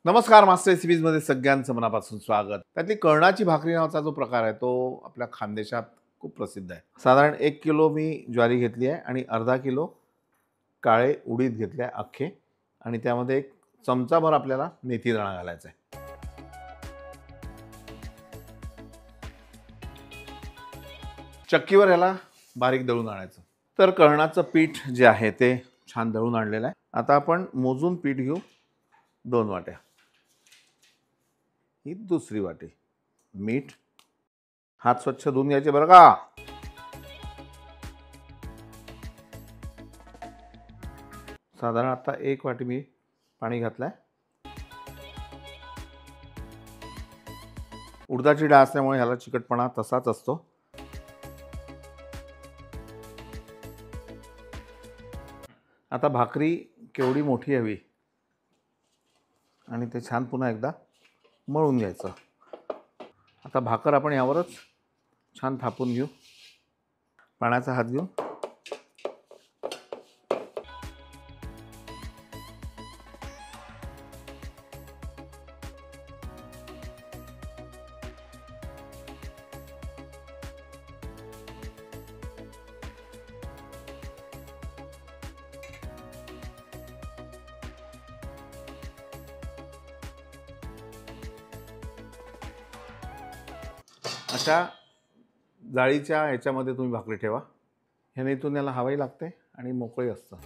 नमस्कार. मास्टर रेसिपीजमध्ये सगळ्यांचं मनापासून स्वागत. त्यातली कळणाची भाकरी नावाचा जो प्रकार आहे तो आपल्या खानदेशात खूप प्रसिद्ध आहे. साधारण 1 किलो मी ज्वारी घेतली आहे आणि अर्धा किलो काळे उडीद घेतले आहे अख्खे, आणि त्यामध्ये एक चमचाभर आपल्याला मेथी दाणा घालायचा आहे. चक्कीवर याला बारीक दळून आणायचं. तर कळणाचं पीठ जे आहे ते छान दळून आणलेलं आहे. आता आपण मोजून पीठ घेऊ. 2 वाट्या, ही दुसरी वाटी. मीठ, हात स्वच्छ धुवून घ्यायचे बरं का. साधारण आता 1 वाटी मी पाणी घातलंय. उडदाची डाळ असल्यामुळे ह्याला चिकटपणा तसाच असतो. आता भाकरी केवढी मोठी हवी आणि ते छान पुन्हा एकदा मळून घ्यायचं. आता भाकर आपण यावरच छान थापून घेऊ. पाण्याचा हात घेऊन अशा जाळीच्या ह्याच्यामध्ये तुम्ही भाकरी ठेवा. ह्याने इथून याला हवाही लागते आणि मोकळी असतं.